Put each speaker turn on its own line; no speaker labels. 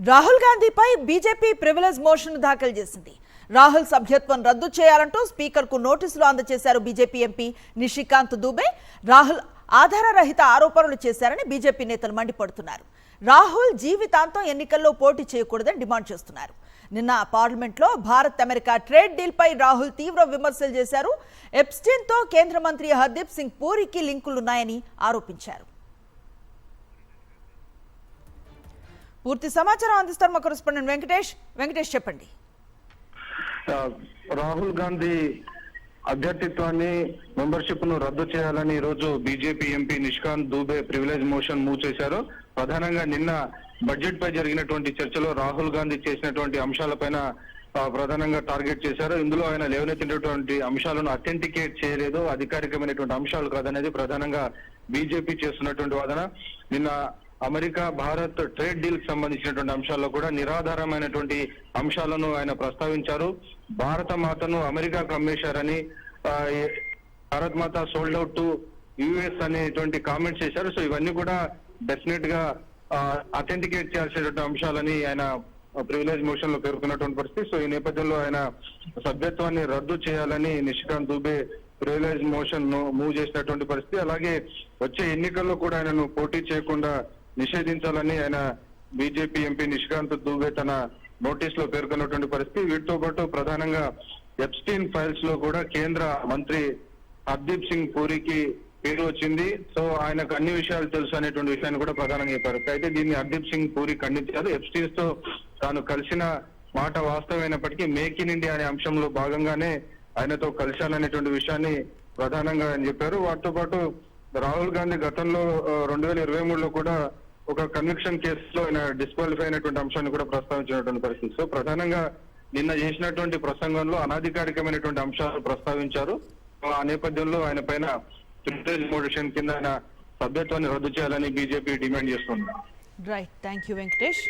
Rahul గాంధీపై BJP privilege motion దాఖలు చేసింది. రాహుల్ సభ్యత్వం రద్దు చేయాలంటూ స్పీకర్కు నోటీసులు అందజేశారు బీజేపీ ఎంపీ నిషికాంత్ దుబే. రాహుల్ ఆధారరహిత ఆరోపణలు చేశారని బీజేపీ నేతలు మండిపడుతున్నారు. రాహుల్ జీవితాంతం ఎన్నికల్లో పోటీ చేయకూడదని డిమాండ్ చేస్తున్నారు. నిన్న పార్లమెంట్లో భారత్ అమెరికా ట్రేడ్ డీల్ పై రాహుల్ తీవ్ర విమర్శలు చేశారు. ఎప్స్టీన్తో కేంద్ర మంత్రి హర్దీప్ సింగ్ పూరికి లింకులున్నాయని ఆరోపించారు. పూర్తి సమాచారం అందిస్తారు మా కరెస్పాండెంట్ వెంకటేష్ చెప్పండి.
రాహుల్ గాంధీ అభ్యర్థిత్వాన్ని మెంబర్షిప్ ను రద్దు చేయాలని ఈ రోజు BJP MP Nishikant Dubey privilege motion move చేశారు. ప్రధానంగా నిన్న బడ్జెట్ పై జరిగినటువంటి చర్చలో రాహుల్ గాంధీ చేసినటువంటి అంశాలపైన ప్రధానంగా టార్గెట్ చేశారు. ఇందులో ఆయన లేవనెత్తినటువంటి అంశాలను అథెంటికేట్ చేయలేదు, అధికారికమైనటువంటి అంశాలు కాదనేది ప్రధానంగా బీజేపీ చేస్తున్నటువంటి వాదన. నిన్న అమెరికా భారత్ ట్రేడ్ డీల్ కి సంబంధించినటువంటి అంశాల్లో కూడా నిరాధారమైనటువంటి అంశాలను ఆయన ప్రస్తావించారు. భారత మాతను అమెరికాకు అమ్మేశారని, భారత్ మాత సోల్డ్ అవుట్ టు యుఎస్ అనేటువంటి కామెంట్స్ చేశారు. సో ఇవన్నీ కూడా డెఫినెట్ గా అథెంటికేట్ చేయాల్సినటువంటి అంశాలని ఆయన ప్రివిలేజ్ మోషన్ లో పేర్కొన్నటువంటి పరిస్థితి. సో ఈ నేపథ్యంలో ఆయన సభ్యత్వాన్ని రద్దు చేయాలని నిషికాంత్ దుబే ప్రివిలేజ్ మోషన్ ను మూవ్ చేసినటువంటి పరిస్థితి. అలాగే వచ్చే ఎన్నికల్లో కూడా ఆయనను పోటీ చేయకుండా నిషేధించాలని ఆయన బీజేపీ ఎంపీ నిషికాంత్ దుబే తన నోటీస్ లో పేర్కొన్నటువంటి పరిస్థితి. వీటితో పాటు ప్రధానంగా ఎప్స్టీన్ ఫైల్స్ లో కూడా కేంద్ర మంత్రి హర్దీప్ సింగ్ పూరికి పేరు వచ్చింది. సో ఆయనకు అన్ని విషయాలు తెలుసు అనేటువంటి విషయాన్ని కూడా ప్రధానంగా చెప్పారు. అయితే దీన్ని హర్దీప్ సింగ్ పూరి ఖండించారు. ఎప్స్టీన్స్ తో తాను కలిసిన మాట వాస్తవమైనప్పటికీ మేక్ ఇన్ ఇండియా అనే అంశంలో భాగంగానే ఆయనతో కలిశాననేటువంటి విషయాన్ని ప్రధానంగా ఆయన చెప్పారు. వాటితో పాటు రాహుల్ గాంధీ గతంలో 2023లో కూడా ఒక కన్విక్షన్ కేసులో ఆయన డిస్క్వాలిఫై అయినటువంటి అంశాన్ని కూడా ప్రస్తావించినటువంటి పరిస్థితి. సో ప్రధానంగా నిన్న చేసినటువంటి ప్రసంగంలో అనధికారికమైనటువంటి అంశాలు ప్రస్తావించారు. ఆ నేపథ్యంలో ఆయన పైన ప్రివిలేజ్ మోషన్ కింద ఆయన సభ్యత్వాన్ని రద్దు చేయాలని బీజేపీ డిమాండ్ చేస్తుంది.
Right, thank you Venkatesh.